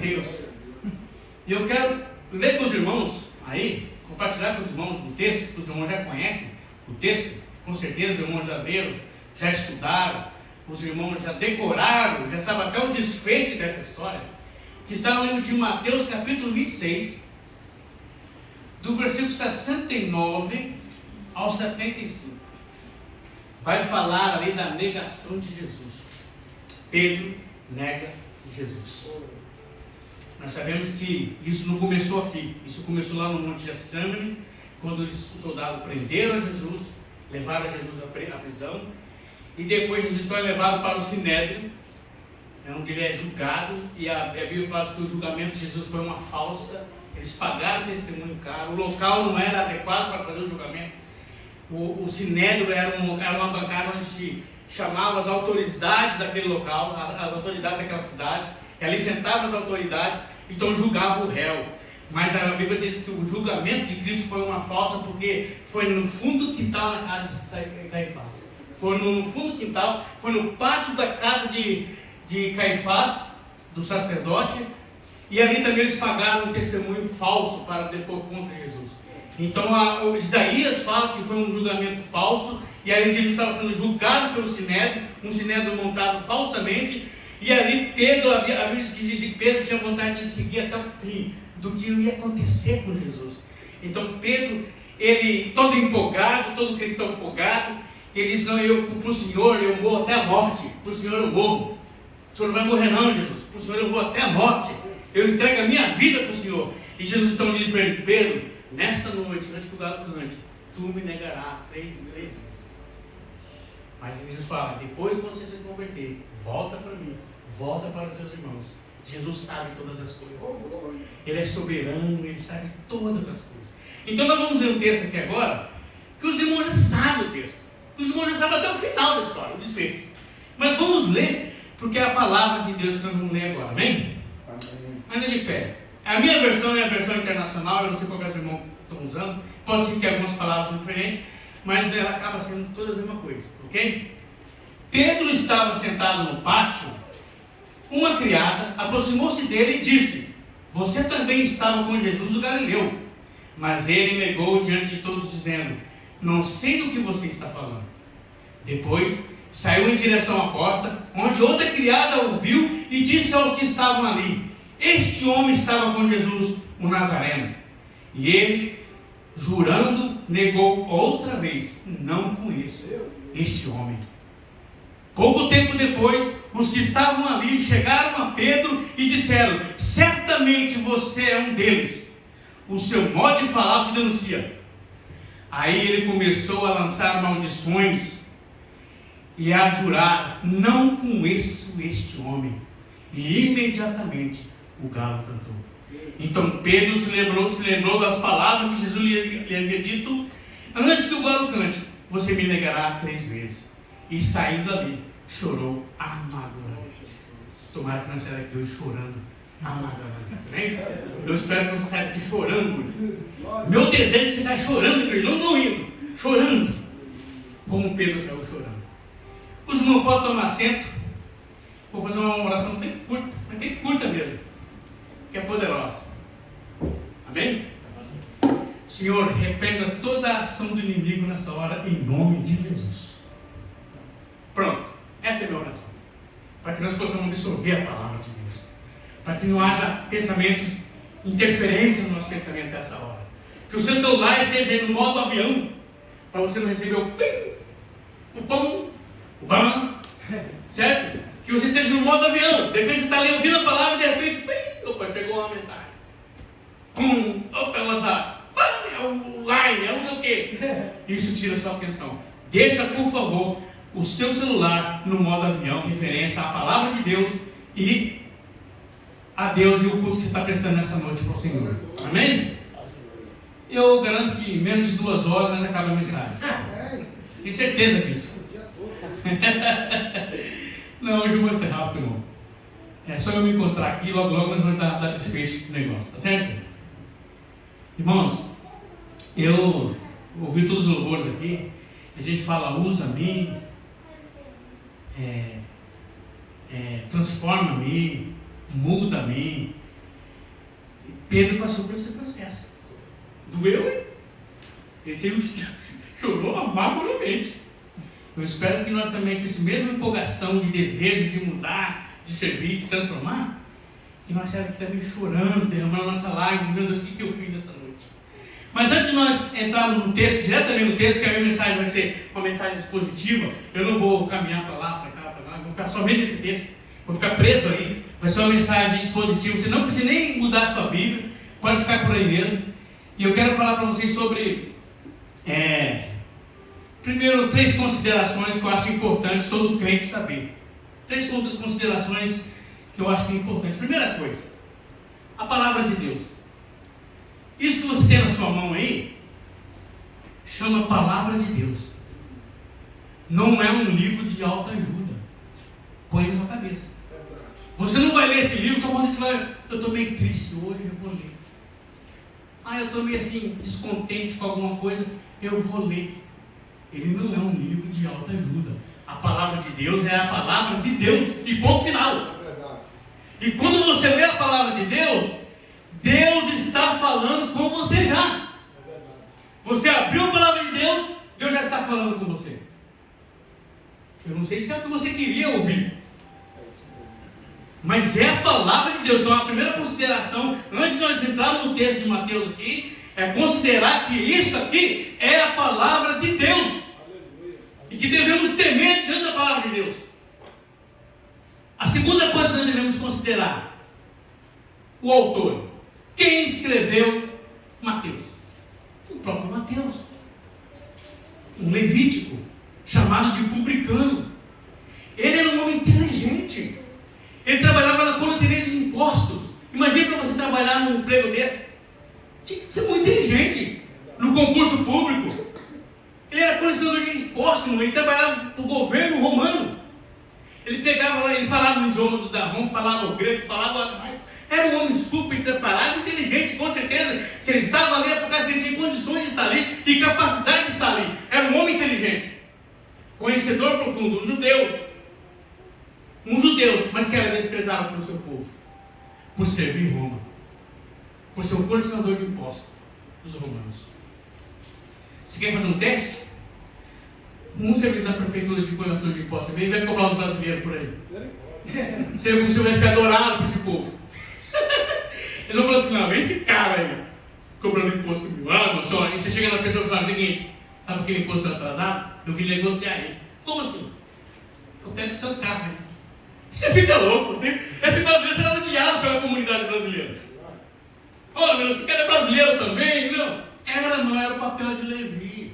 Deus. E eu quero ler com os irmãos aí, compartilhar com os irmãos o texto, que os irmãos já conhecem o texto, com certeza os irmãos já leram, já estudaram, os irmãos já decoraram, já sabem até o desfecho dessa história, que está no livro de Mateus capítulo 26, do versículo 69 ao 75. Vai falar ali da negação de Jesus. Pedro nega Jesus. Nós sabemos que isso não começou aqui, isso começou lá no Monte Getsemane, quando os soldados prenderam Jesus, levaram Jesus à prisão, e depois Jesus foi levado para o Sinédrio, onde ele é julgado, e a Bíblia fala que o julgamento de Jesus foi uma falsa, eles pagaram testemunho caro, o local não era adequado para fazer o julgamento. O Sinédrio era uma bancada onde se chamava as autoridades daquele local, as autoridades daquela cidade, e ali sentavam as autoridades, então julgavam o réu. Mas a Bíblia diz que o julgamento de Cristo foi uma falsa, porque foi no fundo do quintal da casa de Caifás. Foi no fundo do quintal, foi no pátio da casa de Caifás, do sacerdote, e ali também eles pagaram um testemunho falso para depor contra Jesus. Então Isaías fala que foi um julgamento falso, e aí Jesus estava sendo julgado pelo Sinédrio, um Sinédrio montado falsamente, e ali Pedro, a Bíblia diz que Pedro tinha vontade de seguir até o fim do que ia acontecer com Jesus. Então Pedro, ele todo empolgado, todo cristão empolgado, ele diz: não, para o Senhor eu morro até a morte, para o Senhor eu morro. O Senhor não vai morrer não, Jesus, para o Senhor eu vou até a morte, eu entrego a minha vida para o Senhor. E Jesus então diz para ele: Pedro, nesta noite, antes que o galo cante, tu me negarás 3 vezes. Mas Jesus fala: depois que você se converter, volta para mim, volta para os teus irmãos. Jesus sabe todas as coisas, Ele é soberano, Ele sabe todas as coisas. Então nós vamos ler um texto aqui agora, que os irmãos já sabem o texto, os irmãos já sabem até o final da história, o desfecho. Mas vamos ler, porque é a palavra de Deus que nós vamos ler agora, amém? Ainda de pé. A minha versão é a versão internacional, eu não sei qual que os irmãos estão usando, pode ser que algumas palavras são diferentes, mas ela acaba sendo toda a mesma coisa, ok? Pedro estava sentado no pátio. Uma criada aproximou-se dele e disse: você também estava com Jesus o Galileu. Mas ele negou diante de todos, dizendo: não sei do que você está falando. Depois saiu em direção à porta, onde outra criada ouviu e disse aos que estavam ali: este homem estava com Jesus o Nazareno. E ele, jurando, negou outra vez: não conheço este homem. Pouco tempo depois, os que estavam ali chegaram a Pedro e disseram: certamente você é um deles, o seu modo de falar te denuncia. Aí ele começou a lançar maldições e a jurar: não conheço este homem. E imediatamente o galo cantou. Então Pedro se lembrou das palavras que Jesus lhe havia dito: antes que o galo cante, você me negará 3 vezes. E saindo dali, chorou amarguramente. Tomara que não saia daqui hoje chorando amarguramente, né? Eu espero que você saia daqui chorando. Meu desejo é que você saia chorando, não rindo, chorando, como Pedro saiu chorando. Os irmãos podem tomar assento. Vou fazer uma oração bem curta, mas bem curta mesmo, que é poderosa. Amém? Senhor, repreenda toda a ação do inimigo nessa hora, em nome de Jesus. Pronto, essa é a minha oração, para que nós possamos absorver a palavra de Deus, para que não haja pensamentos, interferência no nosso pensamento nessa hora, que o seu celular esteja no modo avião, para você não receber o pim, o pão, o bam, certo? Que você esteja no modo avião, de repente você está ali ouvindo a palavra e de repente, pim, opa, pegou uma mensagem, pum, opa, é o WhatsApp, é o Line, é não sei o quê, isso tira a sua atenção. Deixa, por favor, o seu celular no modo avião, em referência à palavra de Deus e a Deus e o culto que você está prestando nessa noite para o Senhor. Amém? Eu garanto que em menos de 2 horas nós acabamos a mensagem. Tenho certeza disso. Não, hoje eu vou ser rápido, irmão. É só eu me encontrar aqui, logo nós vamos dar desfecho do negócio, tá certo? Irmãos, eu ouvi todos os louvores aqui. A gente fala: usa-me, transforma-me, muda-me, Pedro passou por esse processo. Doeu, hein? Ele chorou amarguramente. Eu espero que nós também, com essa mesma empolgação de desejo de mudar, de servir, de transformar, que nós saímos aqui também chorando, derramando a nossa lágrima. Meu Deus, o que eu fiz nessa noite? Mas antes de nós entrarmos no texto, diretamente no texto, que a minha mensagem vai ser uma mensagem expositiva, eu não vou caminhar para lá, para cá, eu vou ficar somente nesse texto, vou ficar preso aí, vai ser uma mensagem expositiva, você não precisa nem mudar a sua Bíblia, pode ficar por aí mesmo. E eu quero falar para vocês sobre, primeiro, 3 considerações que eu acho importante todo crente saber. 3 considerações que eu acho que é importante. Primeira coisa, a palavra de Deus. Isso que você tem na sua mão aí, chama Palavra de Deus. Não é um livro de autoajuda. Põe na sua cabeça. Você não vai ler esse livro só quando você vai, eu estou meio triste hoje, eu vou ler. Eu estou meio assim, descontente com alguma coisa, eu vou ler. Ele não é um livro de autoajuda. A palavra de Deus é a palavra de Deus e ponto final. E quando você lê a palavra de Deus, Deus está falando com você já. Você abriu a palavra de Deus, Deus já está falando com você. Eu não sei se é o que você queria ouvir, mas é a palavra de Deus. Então a primeira consideração, antes de nós entrarmos no texto de Mateus aqui, é considerar que isso aqui é a palavra de Deus. E que devemos temer diante da palavra de Deus. A segunda coisa que nós devemos considerar, o autor. Quem escreveu Mateus? O próprio Mateus. Um levítico, chamado de publicano. Ele era um homem inteligente. Ele trabalhava na coletoria de impostos. Imagina para você trabalhar num emprego desse. Tinha que ser muito inteligente. No concurso público. Ele era colecionador de impostos. Ele trabalhava para o governo romano. Ele pegava lá, ele falava no idioma da Roma, falava o grego, falava o aramaico. Era um homem super preparado, inteligente, com certeza. Se ele estava ali é por causa que ele tinha condições de estar ali e capacidade de estar ali. Era um homem inteligente, conhecedor profundo, um judeu, mas que era desprezado pelo seu povo, por servir Roma, por ser um colecionador de impostos dos romanos. Você quer fazer um teste? Um serviço da prefeitura de colecionador de impostos, ele vai cobrar os brasileiros por aí. Você vai ser adorado por esse povo. Ele não falou assim, não, esse cara aí, cobrando imposto mil. Moção, aí você chega na pessoa e fala o seguinte, sabe aquele imposto atrasado? Eu vim negociar aí. Como assim? Eu pego o seu carro aí. Você fica louco, assim? Esse brasileiro será odiado pela comunidade brasileira. Olha, meu, esse cara é brasileiro também? Não, era o papel de Levi.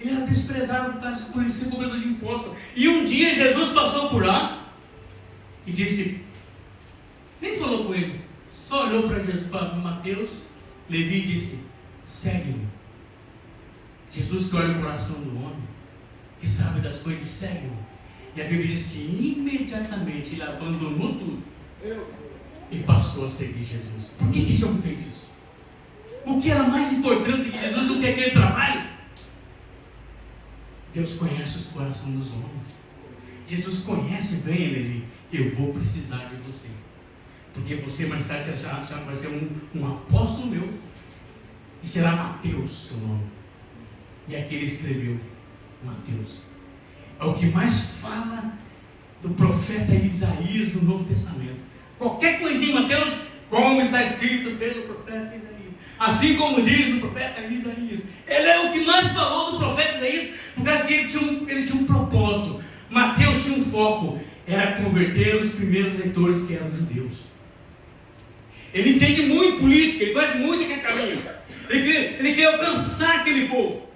Ele era desprezado por ser cobrador de impostos. E um dia Jesus passou por lá e disse, nem falou com ele, só olhou para Mateus, Levi e disse, segue-me. Jesus que olha o coração do homem, que sabe das coisas, segue-me. E a Bíblia diz que imediatamente ele abandonou tudo e passou a seguir Jesus. Por que esse homem fez isso? O que era mais importante que Jesus do que aquele trabalho? Deus conhece os corações dos homens. Jesus conhece bem, Levi. Eu vou precisar de você, porque você mais tarde vai ser um apóstolo meu, e será Mateus seu nome. E aqui ele escreveu Mateus. É o que mais fala do profeta Isaías no Novo Testamento. Qualquer coisinha em Mateus, como está escrito pelo profeta Isaías. Assim como diz o profeta Isaías. Ele é o que mais falou do profeta Isaías, por causa que ele tinha um propósito. Mateus tinha um foco, era converter os primeiros leitores que eram judeus. Ele entende muito política, ele conhece muito aquele caminho. Ele quer alcançar aquele povo.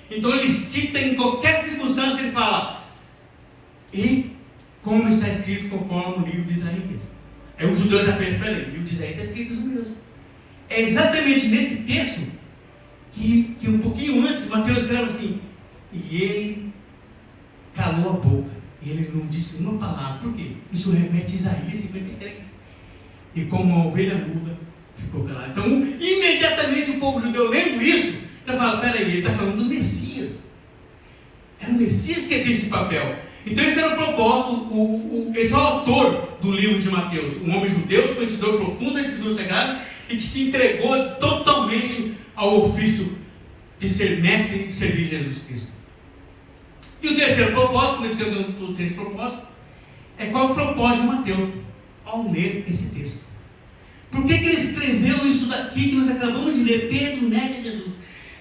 Então ele cita em qualquer circunstância, ele fala, e como está escrito conforme o livro de Isaías. Aí o judeu já pensa, peraí, o livro de Isaías está escrito isso mesmo. É exatamente nesse texto que um pouquinho antes, Mateus escreve assim, e ele calou a boca, e ele não disse uma palavra. Por quê? Isso remete a Isaías 53. E como uma ovelha muda, ficou calado. Então, imediatamente o povo judeu lendo isso, já fala, peraí, ele está falando do Messias. É o Messias que tem esse papel. Então esse era o propósito, esse é o autor do livro de Mateus, um homem judeu, conhecedor profundo da Escritura Sagrada, e que se entregou totalmente ao ofício de ser mestre e de servir Jesus Cristo. E o terceiro propósito, como eu escrevi o terceiro propósito, é qual é o propósito de Mateus ao ler esse texto. Por que ele escreveu isso daqui que nós acabamos de ler? Pedro nega Jesus.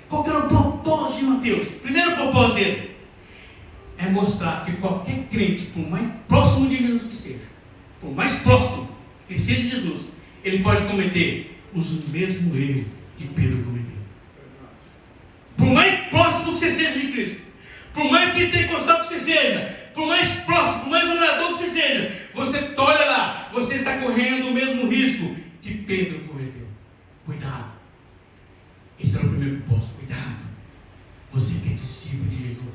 Qual que era o propósito de Mateus? O primeiro propósito dele é mostrar que qualquer crente, por mais próximo de Jesus que seja, por mais próximo que seja Jesus, ele pode cometer os mesmos erros que Pedro cometeu. Por mais próximo que você seja de Cristo, por mais pentecostal que você seja, por mais próximo, por mais orador que você seja, você olha lá, você está correndo o mesmo risco que Pedro cometeu. Cuidado. Esse era o primeiro propósito. Cuidado. Você que é discípulo de Jesus,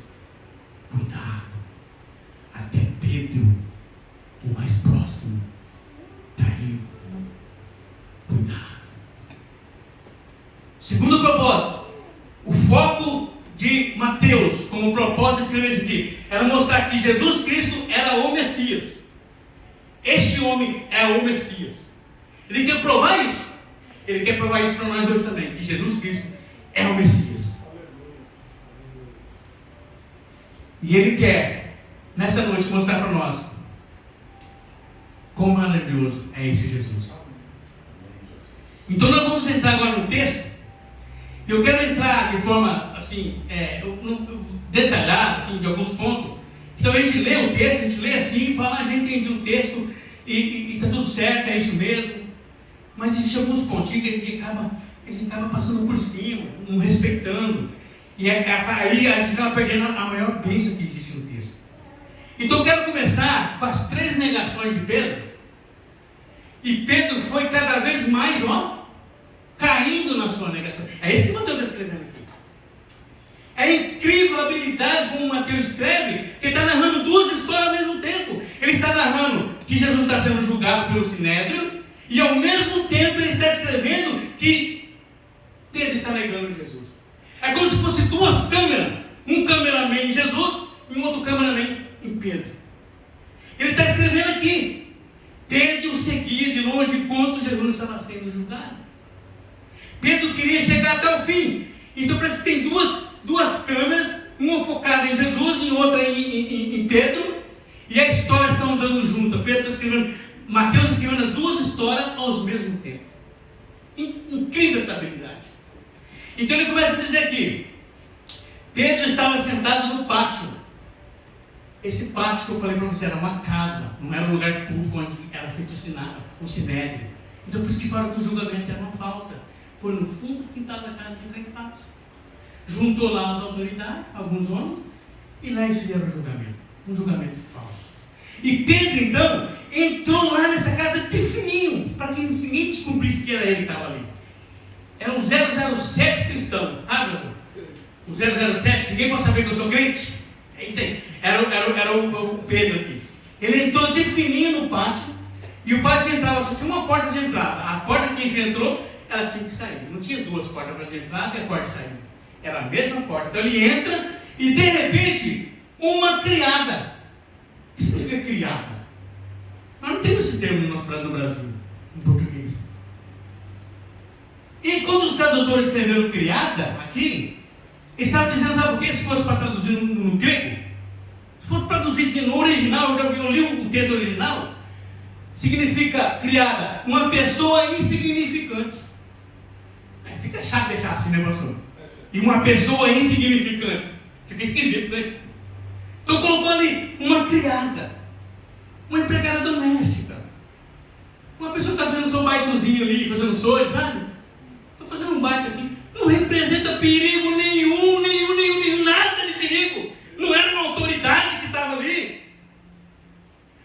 cuidado. Até Pedro, o mais próximo, traiu. Cuidado. Segundo propósito, o foco de Mateus, como propósito de escrever isso aqui, era mostrar que Jesus Cristo era o Messias. Este homem é o Messias. Ele quer provar isso. Ele quer provar isso para nós hoje também, que Jesus Cristo é o Messias. E ele quer, nessa noite, mostrar para nós quão maravilhoso é esse Jesus. Então nós vamos entrar agora no texto. Eu quero entrar de forma assim, detalhada, assim, de alguns pontos. Então a gente lê o texto, a gente lê assim, fala, a gente entende o texto e está tudo certo, é isso mesmo. Mas existem alguns pontinhos que a gente acaba passando por cima, não respeitando. E aí a gente acaba perdendo a maior bênção que existe no texto. Então eu quero começar com as 3 negações de Pedro. E Pedro foi cada vez mais, caindo na sua negação. É isso que Mateus está escrevendo aqui. É incrível a habilidade como Mateus escreve, que ele está narrando 2 histórias ao mesmo tempo. Ele está narrando que Jesus está sendo julgado pelo Sinédrio, e ao mesmo tempo ele está escrevendo que Pedro está negando Jesus. É como se fosse 2 câmeras, um cameraman em Jesus e um outro cameraman em Pedro. Ele está escrevendo aqui, Pedro seguia de longe enquanto Jesus estava sendo julgado. Pedro queria chegar até o fim. Então parece que tem duas câmeras, uma focada em Jesus e outra em Pedro, e a história está andando junto. Pedro está escrevendo, Mateus escrevendo as 2 histórias ao mesmo tempo. Incrível essa habilidade. Então ele começa a dizer aqui, Pedro estava sentado no pátio. Esse pátio que eu falei para você era uma casa, não era um lugar público onde era feito o sinédrio. Então por isso que falaram que o julgamento era uma falsa. Foi no fundo do quintal da casa de Caifás. Juntou lá as autoridades, alguns homens, e lá eles fizeram o julgamento. Um julgamento falso. E Pedro, então, entrou lá nessa casa pequenininho, para que ninguém descobrisse que era ele que estava ali. Era um 007 cristão, sabe? O 007, ninguém pode saber que eu sou crente. É isso aí. Era o Pedro aqui. Ele entrou de fininho no pátio, e o pátio entrava, só tinha uma porta de entrada. A porta que ele entrou, ela tinha que sair. Não tinha 2 portas, a porta de entrada e a porta de saída. Era a mesma porta. Então ele entra e de repente uma criada. O que significa criada? Nós não temos esse termo no Brasil, em português. E quando os tradutores escreveram criada aqui, eles estavam dizendo, sabe o que? Se fosse para traduzir no grego, se fosse para traduzir no original, eu li o texto original, significa criada, uma pessoa insignificante. Fica chato deixar assim, né, pastor? E uma pessoa insignificante. Fica esquisito, né? Então colocou ali uma criada, uma empregada doméstica, uma pessoa que está fazendo seu baitozinho ali, fazendo sois, sabe? Estou fazendo um baita aqui. Não representa perigo nenhum, nada de perigo. Não era uma autoridade que estava ali.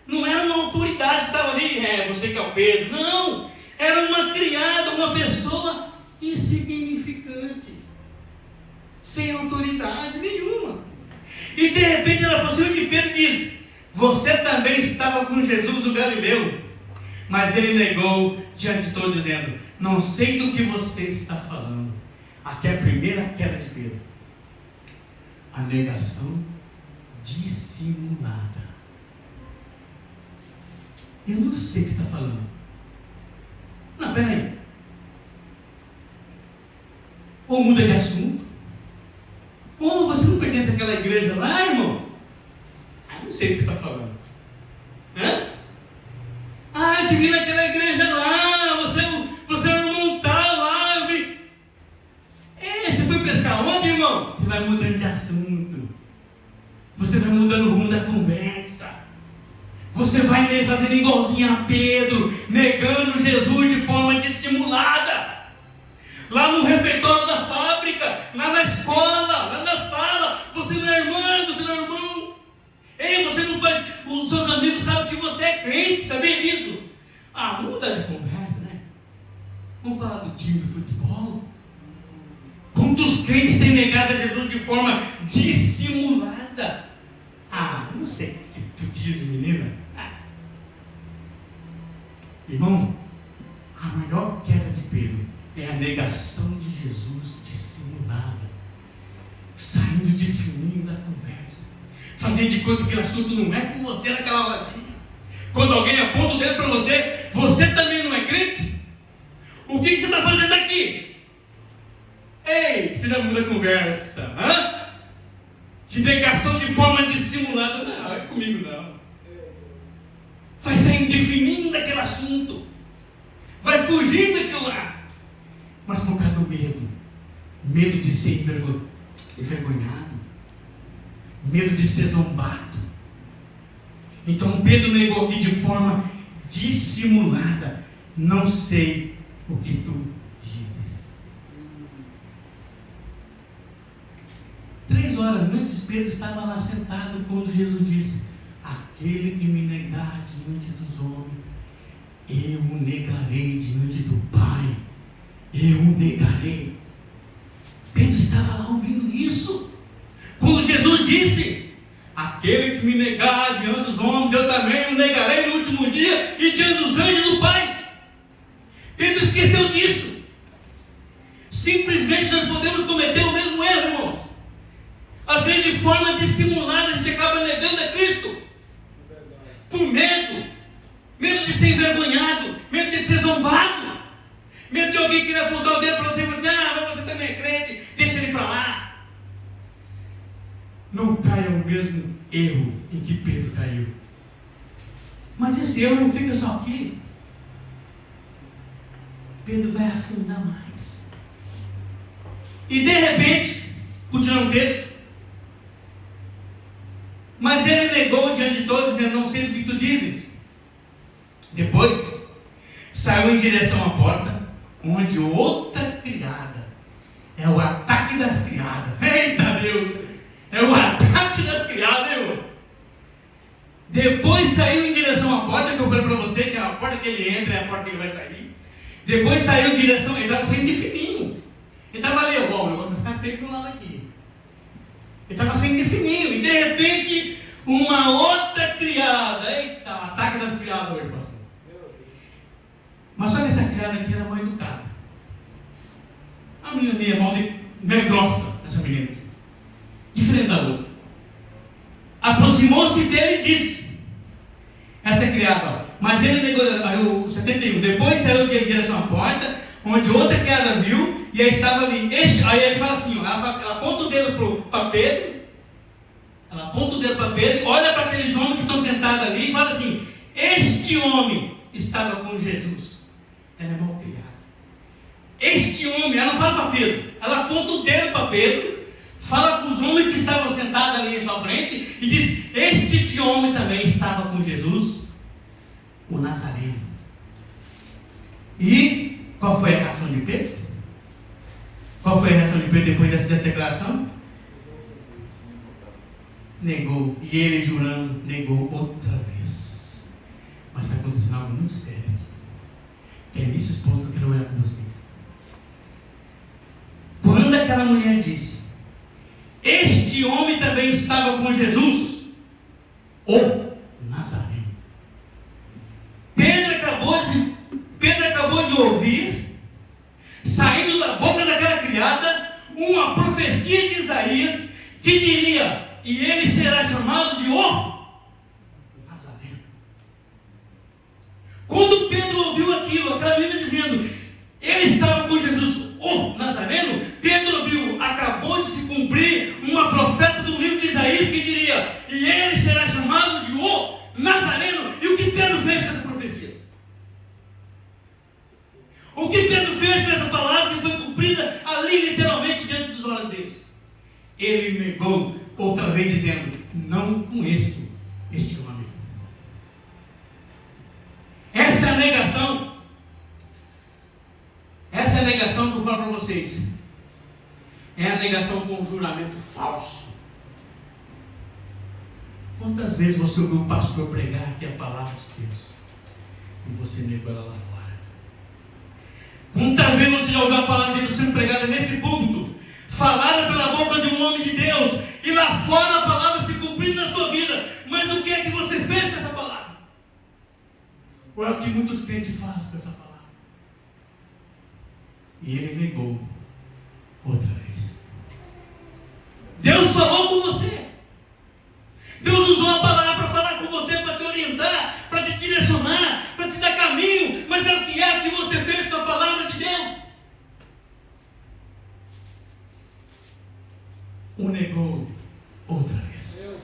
Não era uma autoridade que estava ali. Você que é o Pedro. Não! Era uma criada, uma pessoa insignificante, sem autoridade nenhuma. E de repente ela aproxima de Pedro e diz: você também estava com Jesus o Galileu. Mas ele negou diante de todos, dizendo: não sei do que você está falando. Até a primeira queda de Pedro, a negação dissimulada. Eu não sei o que você está falando. Não, peraí. Ou muda de assunto. Ou você não pertence àquela igreja lá, irmão? Ah, não sei o que você está falando. Hã? Ah, te vi naquela igreja lá. Você não está lá. Eu vi. Você foi pescar onde, irmão? Você vai mudando de assunto. Você vai mudando o rumo da conversa. Você vai fazendo igualzinho a Pedro, negando Jesus de forma dissimulada. Lá no refeitório da fábrica, lá na escola, lá na sala. Você não é irmã, você não é irmão. Ei, você não faz. Os seus amigos sabem que você é crente, sabia disso? Ah, vamos mudar de conversa, né? Vamos falar do time do futebol. Quantos crentes têm negado a Jesus de forma dissimulada? Ah, não sei o que tu diz, menina. Irmão, a maior queda de Pedro é a negação de Jesus dissimulada, saindo de fininho da conversa, fazendo de conta que aquele assunto não é com você naquela hora. Quando alguém aponta o dedo para você, você também não é crente? O que você está fazendo aqui? Ei, você já muda a conversa, hã? De negação de forma dissimulada, não, é comigo não. Vai saindo de fininho daquele assunto, vai fugindo daquilo lá, mas por causa do medo de ser envergonhado, medo de ser zombado. Então Pedro negou aqui de forma dissimulada: não sei o que tu dizes. 3 horas antes, Pedro estava lá sentado quando Jesus disse: aquele que me negar diante dos homens, eu o negarei diante do Pai. Eu o negarei. Pedro estava lá ouvindo isso. Quando Jesus disse: aquele que me negar diante dos homens, eu também o negarei no último dia e diante dos anjos do Pai. Pedro esqueceu disso. Simplesmente nós podemos cometer o mesmo erro, irmãos. Às vezes de forma dissimulada a gente acaba negando a Cristo. Por medo de ser envergonhado, medo de ser zombado, medo de alguém querer apontar o dedo para você e falar assim: mas você também é crente, deixa ele para lá. Não caia o mesmo erro em que Pedro caiu. Mas esse erro não fica só aqui. Pedro vai afundar mais. E de repente, continuando o texto, mas ele negou diante de todos, dizendo: não sei do que tu dizes. Depois, saiu em direção à porta, onde outra criada, é o ataque das criadas. Eita Deus! É o ataque das criadas, irmão. Depois saiu em direção à porta, que eu falei para você, que é a porta que ele entra, é a porta que ele vai sair. Depois saiu em direção, ele estava saindo de fininho. Ele estava ali, o negócio vai ficar feio do lado aqui. Ele estava saindo de fininho, e de repente, uma outra criada. Eita, ataque das criadas hoje, pastor. Mas só que essa criada aqui era mal educada. A menina meio grossa, essa menina aqui. Diferente da outra. Aproximou-se dele e disse: essa criada, mas ele negou, o 71, depois saiu em direção à porta, onde outra criada viu, e aí estava ali. Aí ele fala assim, ela aponta o dedo para Pedro, olha para aqueles homens que estão sentados ali e fala assim: este homem estava com Jesus. Ela é mal criada. Este homem, ela não fala para Pedro, ela aponta o dedo para Pedro, fala para os homens que estavam sentados ali em sua frente e diz: este homem também estava com Jesus, o Nazareno. E qual foi a reação de Pedro? Qual foi a reação de Pedro depois dessa declaração? Negou. E ele, jurando, negou outra vez. Mas está acontecendo algo muito sério. Que é nesses pontos que eu quero olhar com vocês. Quando aquela mulher disse: este homem também estava com Jesus, o Nazareno. Pedro acabou de ouvir, saindo da boca daquela criada, uma profecia de Isaías que diria: e ele será chamado de o Nazareno. Quando Pedro ouviu aquilo, aquela menina dizendo, ele estava com Jesus, o Nazareno, Pedro ouviu, acabou de se cumprir uma profeta do livro de Isaías que diria, e ele será chamado de o Nazareno. E o que Pedro fez com essa profecia? O que Pedro fez com essa palavra que foi cumprida ali literalmente diante dos olhos deles? Ele negou outra vez dizendo, não conheço este homem. Essa é a negação. Essa é a negação que eu falo para vocês. É a negação com um juramento falso. Quantas vezes você ouviu o pastor pregar aqui a palavra de Deus e você negou ela lá fora? Quantas vezes você já ouviu a palavra de Deus sendo pregada nesse púlpito, falada pela boca de um homem de Deus, e lá fora a palavra se cumprindo na sua vida, mas o que é que você fez com essa palavra? Ou é o que muitos crentes fazem com essa palavra? E ele negou outra vez. Deus falou com você. Deus usou a palavra para falar com você, para te orientar, para te direcionar, para te dar caminho, mas é o que você fez com a palavra de Deus? O negou outra vez.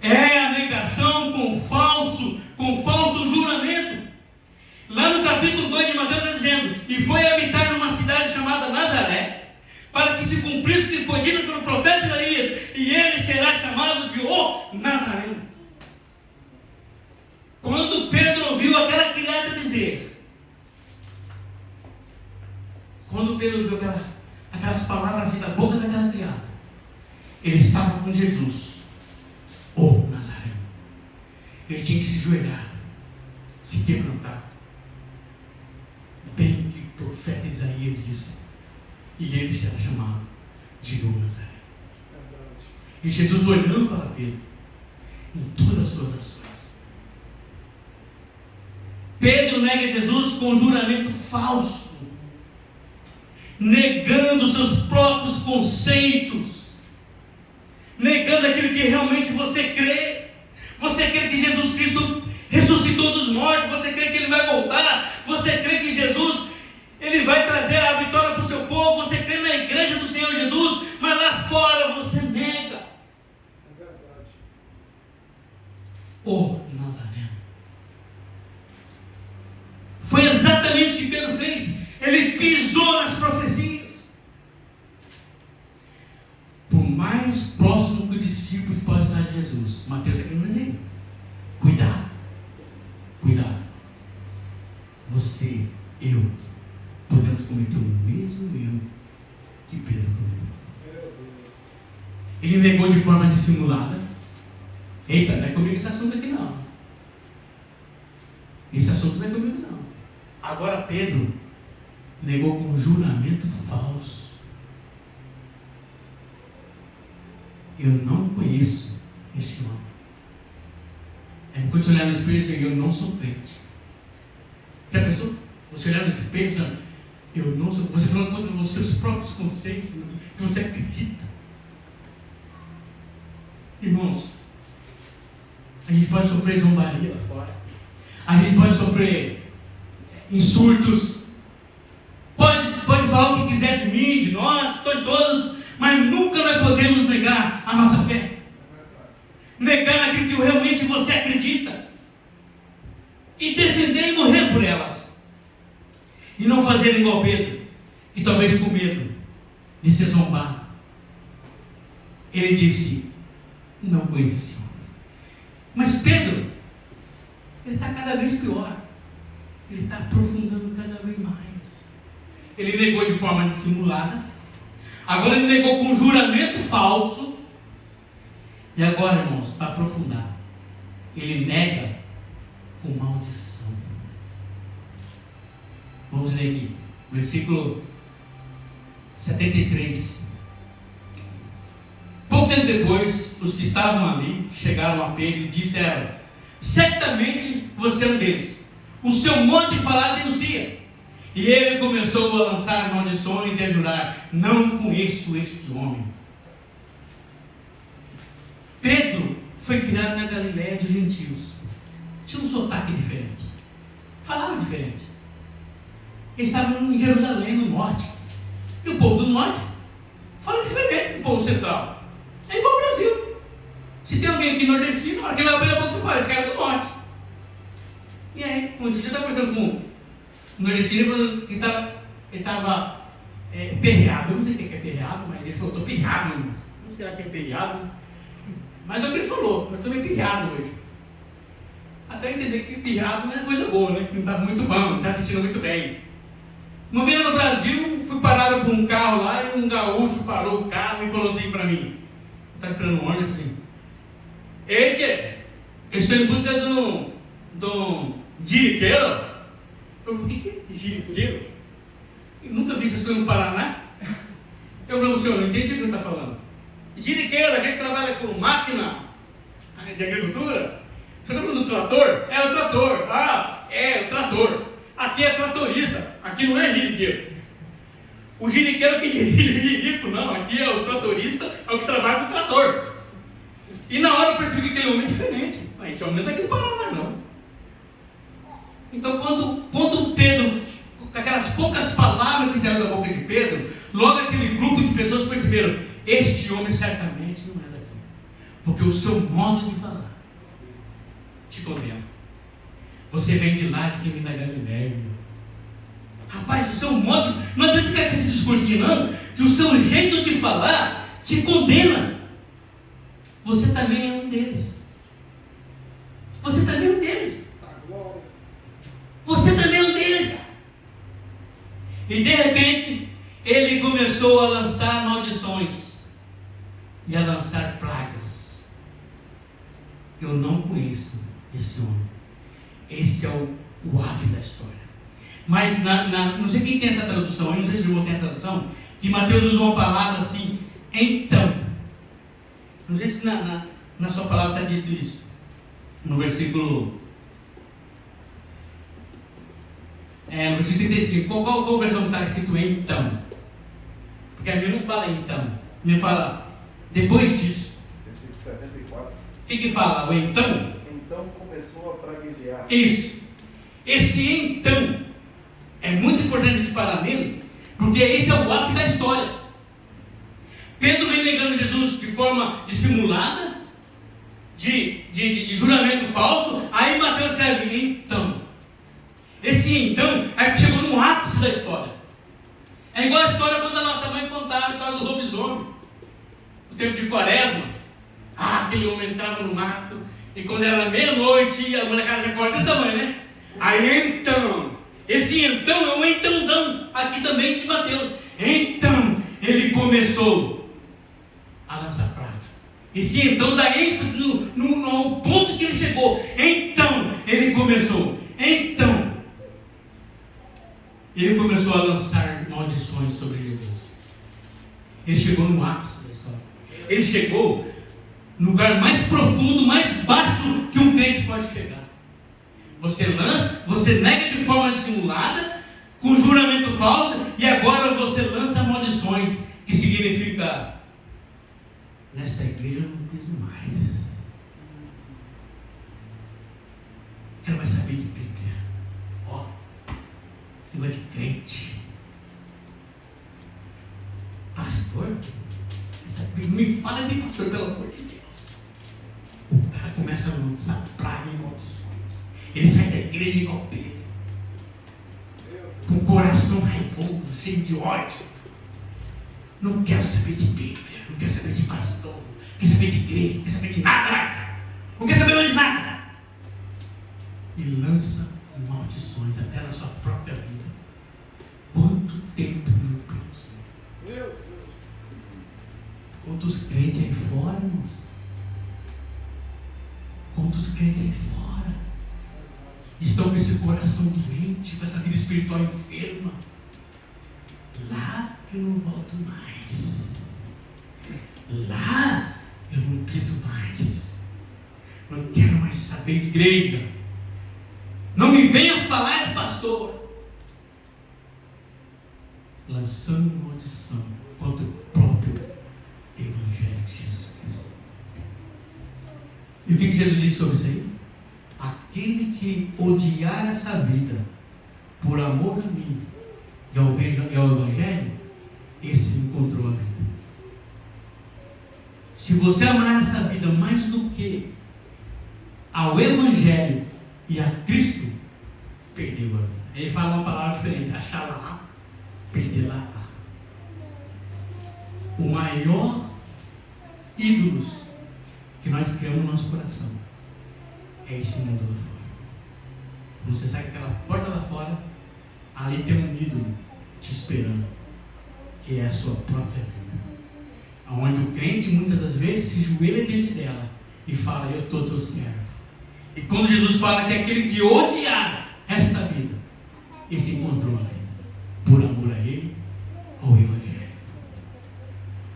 É a negação com falso juramento. Lá no capítulo 2 de Mateus está dizendo, e foi habitar numa cidade chamada Nazaré, para que se cumprisse o que foi dito pelo profeta Isaías, e ele será chamado de o Nazareno. Quando Pedro ouviu aquela criada dizer, quando Pedro ouviu aquelas palavras assim da boca daquela criada, ele estava com Jesus, o Nazareno. Ele tinha que se ajoelhar, se quebrantar, bem que o profeta Isaías disse, e ele será chamado de o Nazareno. E Jesus olhando para Pedro em todas as suas ações. Pedro nega Jesus com juramento falso, negando seus próprios conceitos, negando aquilo que realmente você crê. Você crê que Jesus Cristo ressuscitou dos mortos, você crê que Ele vai voltar, você crê que Jesus Ele vai trazer a vitória para o seu povo, você crê na igreja do Senhor Jesus, mas lá fora você nega. É verdade. O Nazareno. Foi exatamente o que Pedro fez. Ele pisou nas profecias. Por mais próximo que o discípulo pode estar de Jesus, Mateus aqui não é dele. Cuidado. Cuidado. Você, eu, podemos cometer o mesmo erro que Pedro cometeu. Ele negou de forma dissimulada. Eita, não é comigo esse assunto aqui não. Esse assunto não é comigo não. Agora Pedro negou com um juramento falso. Eu não conheço este homem. É quando você olhar no espelho e dizer, eu não sou crente. Já pensou? Você olhar no espelho e dizer, eu não sou. Você falando contra os seus próprios conceitos, que você acredita. Irmãos, a gente pode sofrer zombaria lá fora. A gente pode sofrer insultos. Pode falar o que quiser de mim, de nós, de todos, mas nunca nós podemos negar a nossa fé. Negar aquilo que realmente você acredita. E defender e morrer por elas. E não fazer igual Pedro, que talvez com medo de ser zombado, ele disse, não conheço esse homem. Mas Pedro, ele está cada vez pior. Ele está aprofundando cada vez mais. Ele negou de forma dissimulada. Agora ele negou com juramento falso. E agora, irmãos, para aprofundar, ele nega com maldição. Vamos ler aqui, versículo 73. Pouco tempo depois, os que estavam ali chegaram a Pedro e disseram, certamente você é um deles. O seu modo de falar denuncia. E ele começou a lançar maldições e a jurar, não conheço este homem. Pedro foi criado na Galiléia dos gentios. Tinha um sotaque diferente. Falava diferente. Eles estavam em Jerusalém, no norte. E o povo do norte fala diferente do povo central. É igual ao Brasil. Se tem alguém aqui nordestino, na hora que ele abre a boca, você fala, esse cara é do norte. E aí, um dia eu estava conversando com um nordestino que estava perreado. Eu não sei o que é perreado, mas ele falou, estou perreado. Não sei lá que é perreado. Mas é o que ele falou, eu estou meio pirrado hoje. Até entender que pirrado não é coisa boa, né? Não está muito bom, não está sentindo muito bem. Uma vez no Brasil, fui parado por um carro lá e um gaúcho parou o carro e falou assim para mim. Eu estava esperando um ônibus assim. Ei, tchê, eu estou em busca de um jiriqueiro. Eu falei, o que é jiriqueiro? Eu nunca vi essas coisas no Paraná. Eu falei, senhor, não entendi o que ele está falando. Jiriqueiro, a gente trabalha com máquina de agricultura. Você está falando do trator? É o trator. Ah, é o trator. Aqui é tratorista. Aqui não é jiriqueiro. O jiriqueiro é que dirige o jirico, não. Aqui é o tratorista, é o que trabalha com o trator. E na hora eu percebi que aquele homem é diferente. Mas esse homem não é daqui do Paraná, não. Então, quando Pedro, com aquelas poucas palavras que saíram da boca de Pedro, logo aquele grupo de pessoas perceberam: este homem certamente não é daqui, porque o seu modo de falar te condena. Você vem de lá, de quem vem da Galiléia. Rapaz, o seu modo, não adianta ficar com esse discursinho não, que o seu jeito de falar te condena. Você também é um deles. Você também é um deles. Você também é um deles. E de repente, ele começou a lançar maldições e a lançar pragas. Eu não conheço esse homem. Esse é o ápice da história. Mas não sei quem tem essa tradução, eu não sei se o irmão tem a tradução, que Mateus usou uma palavra assim, então. Não sei se na sua palavra está dito isso. No versículo 35. Qual versão está escrito então? Porque a minha não fala então. A minha fala depois disso. Versículo 74. O que fala? O então? Então começou a praguejar. Isso. Esse então é muito importante a gente parar nele, porque esse é o ápice da história. Pedro vem negando Jesus de forma dissimulada, de juramento falso. Aí Mateus escreve então. Esse então é que chegou no ápice da história. É igual a história quando a nossa mãe contava a história do lobisomem, no tempo de Quaresma. Aquele homem entrava no mato, e quando era meia-noite, a molecada já acorda desse tamanho, né? Aí então, esse então é um entãozão, aqui também de Mateus. Então, ele começou a lançar praga. Esse então dá ênfase no ponto que ele chegou. Então, ele começou. Então, ele começou a lançar maldições sobre Jesus. Ele chegou no ápice da história. Ele chegou no lugar mais profundo, mais baixo que um crente pode chegar. Você nega de forma dissimulada, com juramento falso, e agora você lança maldições, que significa: nessa igreja eu não piso mais. Quero mais saber de Bíblia. Ó, esse negócio de crente. Pastor? Me fala de pastor, pelo amor de Deus. O cara começa a lançar praga e maldições. Ele sai da igreja igual Pedro, com o coração raivoso, cheio de ódio. Não quero saber de Bíblia, não quero saber de pastor, não quero saber de igreja, não quero saber de nada mais. Não quero saber mais de nada. E lança maldições até na sua própria vida. Quanto tempo, meu Deus? Meu Deus. Quantos crentes aí fora, irmãos? Quantos crentes aí fora estão com esse coração doente, com essa vida espiritual enferma? Lá eu não volto mais. Lá eu não piso mais. Não quero mais saber de igreja. Não me venha falar de pastor. lançando maldição contra o próprio Evangelho de Jesus Cristo. E o que Jesus disse sobre isso aí? Aquele que odiar essa vida por amor a mim e ao Evangelho, esse encontrou a vida. Se você amar essa vida mais do que ao Evangelho e a Cristo, perdeu a vida. Ele fala uma palavra diferente: achará, perderá. O maior ídolos que nós criamos no nosso coração é esse mundo lá fora. Quando você sai daquela porta lá fora, ali tem um ídolo te esperando, que é a sua própria vida. Onde o crente muitas das vezes se joelha diante dela e fala: eu estou teu servo. E quando Jesus fala que aquele que odiar esta vida, esse encontrou a vida, por amor a Ele, ao Evangelho.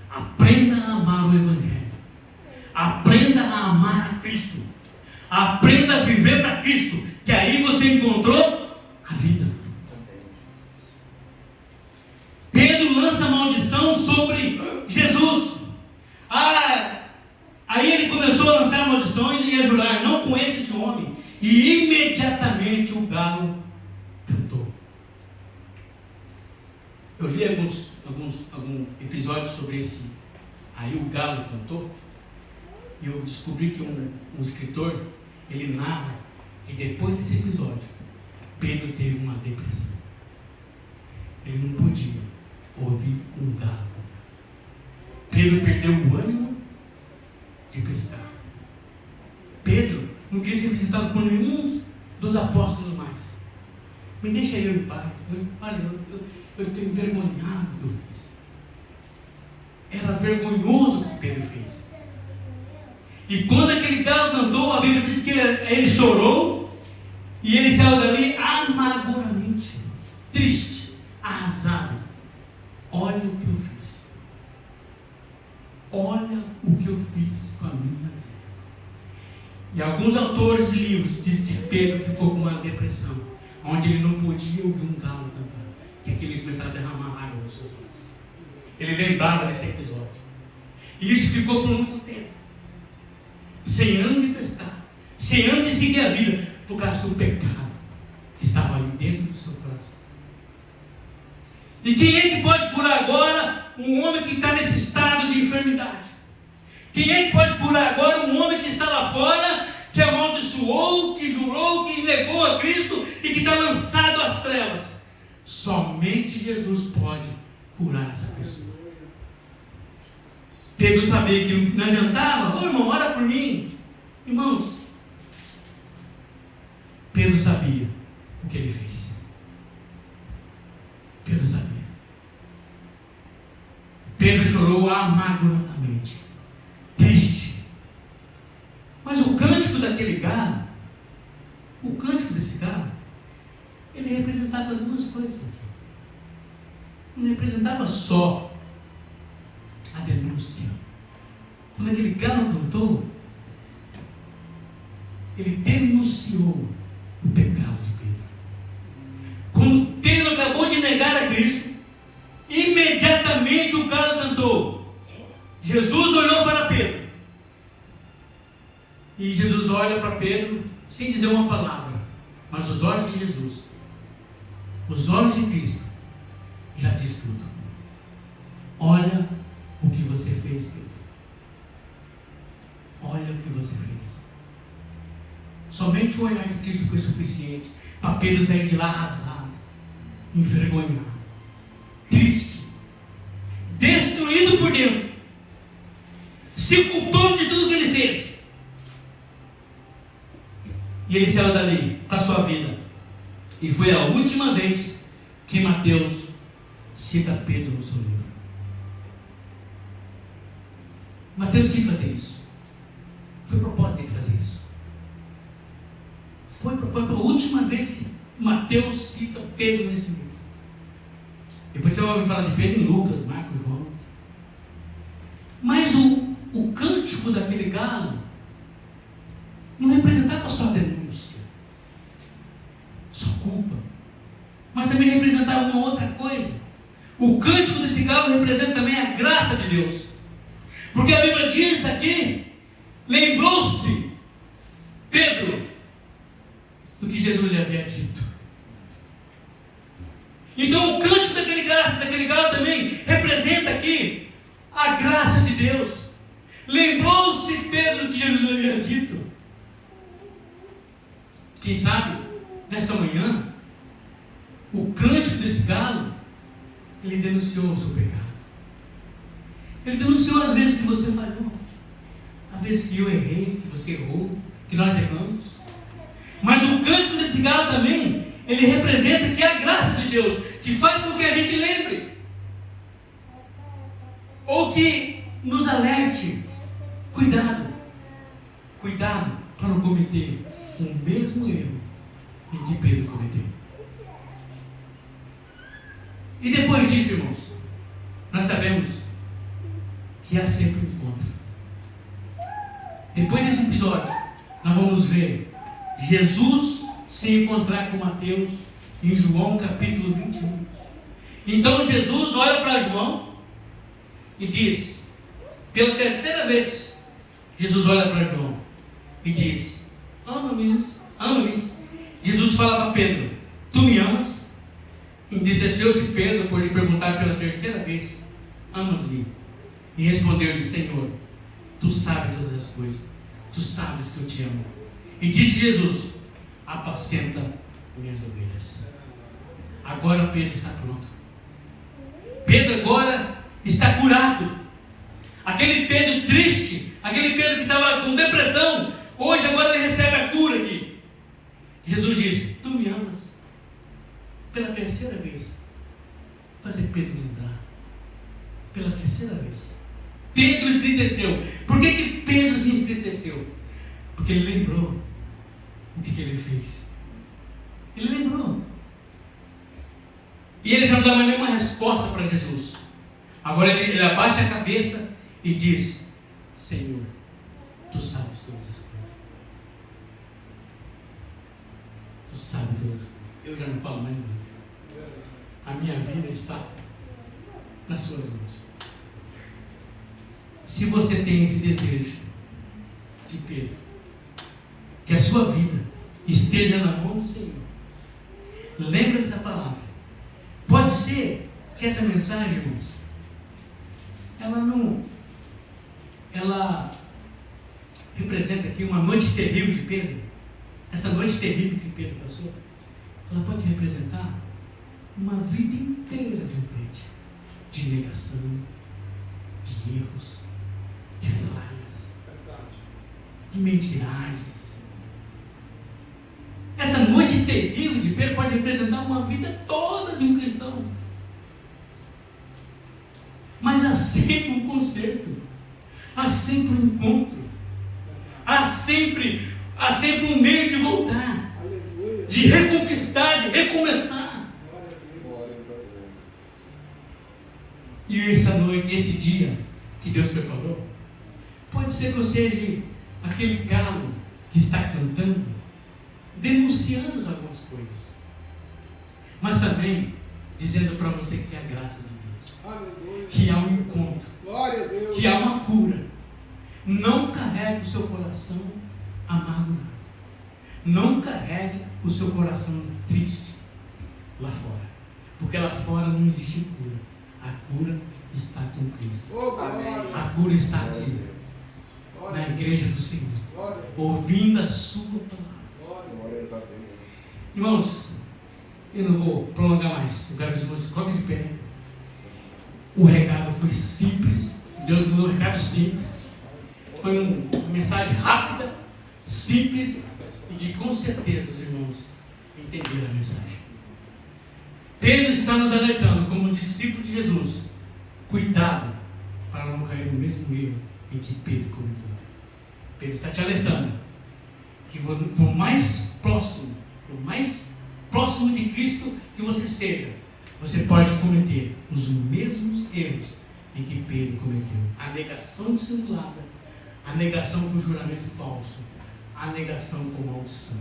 Aprenda a amar o Evangelho. Aprenda a amar a Cristo. Aprenda a viver para Cristo, que aí você encontrou a vida. Pedro lança maldição sobre Jesus. Aí ele começou a lançar maldições e a jurar: não conheço este homem. E imediatamente o galo cantou. Eu li alguns episódios sobre esse. Aí o galo cantou. E eu descobri que um escritor, ele narra que depois desse episódio, Pedro teve uma depressão. Ele não podia ouvir um galo cantar. Pedro perdeu o ânimo de pescar. Pedro não queria ser visitado por nenhum dos apóstolos mais. Me deixa eu em paz. Eu estou envergonhado do que eu fiz. Era vergonhoso o que Pedro fez. E quando aquele galo cantou, a Bíblia diz que ele chorou e ele saiu dali amarguramente, triste, arrasado. Olha o que eu fiz. Olha o que eu fiz com a minha vida. E alguns autores de livros dizem que Pedro ficou com uma depressão, onde ele não podia ouvir um galo cantar, que aquele começava a derramar água nos seus olhos. Ele lembrava desse episódio. E isso ficou por muito tempo. 100 anos de pescar, 100 anos de seguir a vida, por causa do pecado que estava ali dentro do seu coração. E quem é que pode curar agora um homem que está nesse estado de enfermidade? Quem é que pode curar agora um homem que está lá fora, que amaldiçoou, que jurou, que negou a Cristo e que está lançado às trevas? Somente Jesus pode curar essa pessoa. Pedro sabia que não adiantava. Ô irmão, ora por mim. Irmãos, Pedro sabia o que ele fez. Pedro sabia. Pedro chorou amarguramente, triste. Mas o cântico daquele galo, o cântico desse galo, ele representava duas coisas aqui. Não representava só a denúncia. Quando aquele galo cantou, ele denunciou o pecado de Pedro. Quando Pedro acabou de negar a Cristo, imediatamente o galo cantou. Jesus olhou para Pedro. E Jesus olha para Pedro sem dizer uma palavra, mas os olhos de Jesus, os olhos de Cristo, já diz tudo. Olha o que você fez, Pedro. Olha o que você fez. Somente o olhar de Cristo foi suficiente para Pedro sair de lá arrasado, envergonhado, triste, destruído por dentro, se culpando de tudo que ele fez. E ele saiu dali para a sua vida. E foi a última vez que Mateus cita Pedro no seu livro. Mateus quis fazer isso. Foi propósito dele fazer isso. Foi a última vez que Mateus cita Pedro nesse livro. Depois você vai ouvir falar de Pedro em Lucas, Marcos, João. Mas o cântico daquele galo não representava só denúncia, só culpa, mas também representava uma outra coisa. o cântico desse galo representa também a graça de Deus. Porque a Bíblia diz aqui, lembrou-se Pedro do que Jesus lhe havia dito. Então o cântico daquele galo também representa aqui a graça de Deus. Lembrou-se Pedro do que Jesus lhe havia dito. Quem sabe, nesta manhã, o cântico desse galo, ele denunciou o seu pecado. Ele denunciou as vezes que você falhou, as vezes que eu errei, que você errou, que nós erramos. Mas o cântico desse galo também, ele representa que é a graça de Deus, que faz com que a gente lembre, ou que nos alerte, cuidado para não cometer o mesmo erro em que Pedro cometeu. E depois disso, irmãos, nós sabemos que há sempre um encontro. Depois desse episódio, nós vamos ver Jesus se encontrar com Mateus em João capítulo 21. Então Jesus olha para João e diz, pela terceira vez, Jesus olha para João e diz: ama-me. Jesus fala para Pedro: tu me amas? Entristeceu-se Pedro por lhe perguntar pela terceira vez: amas-me? E respondeu-lhe: Senhor, tu sabes todas as coisas, tu sabes que eu te amo. E disse Jesus: apacenta minhas ovelhas. Agora Pedro está pronto. Pedro agora está curado. Aquele Pedro triste, aquele Pedro que estava com depressão, hoje agora ele recebe a cura aqui. Jesus disse: tu me amas? Pela terceira vez. Fazer Pedro lembrar. Pela terceira vez. Pedro se entristeceu. Por que Pedro se entristeceu? Porque ele lembrou o que ele fez. Ele lembrou. E ele já não dá mais nenhuma resposta para Jesus. Agora ele abaixa a cabeça e diz: Senhor, tu sabes todas as coisas. Tu sabes todas as coisas. Eu já não falo mais nada. A minha vida está nas suas mãos. Se você tem esse desejo de Pedro, que a sua vida esteja na mão do Senhor, lembra dessa palavra. Pode ser que essa mensagem, irmãos, ela representa aqui uma noite terrível de Pedro. Essa noite terrível que Pedro passou, ela pode representar uma vida inteira de um crente, de negação, de erros, de falhas, de mentiragens. Essa noite terrível de Pedro pode representar uma vida toda de um cristão. Mas há sempre um conserto, há sempre um encontro, há sempre um meio de voltar, de reconquistar, de recomeçar. E essa noite, esse dia que Deus preparou, pode ser que eu seja aquele galo que está cantando, denunciando algumas coisas, mas também dizendo para você que é a graça de Deus, que há um encontro, que há uma cura. Não carregue o seu coração amargurado, não carregue o seu coração triste lá fora, porque lá fora não existe cura. A cura está com Cristo. A cura está aqui, na igreja do Senhor, ouvindo a sua palavra. Irmãos, eu não vou prolongar mais. Eu quero que vocês coloquem de pé. O recado foi simples. Deus deu um recado simples. Foi uma mensagem rápida, simples, e que com certeza os irmãos entenderam a mensagem. Pedro está nos alertando como discípulo de Jesus. Cuidado para não cair no mesmo erro em que Pedro cometeu. Pedro está te alertando que por mais próximo de Cristo que você seja, você pode cometer os mesmos erros em que Pedro cometeu. A negação dissimulada, a negação com juramento falso, a negação com maldição.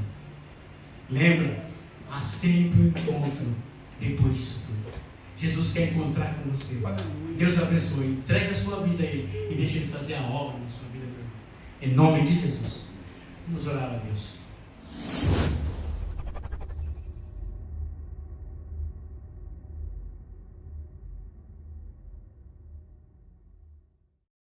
Lembra? Há sempre um encontro depois disso tudo. Jesus quer encontrar com você. Deus abençoe. Entregue a sua vida a Ele e deixe Ele fazer a obra na sua vida, meu irmão. Em nome de Jesus. Vamos orar a Deus.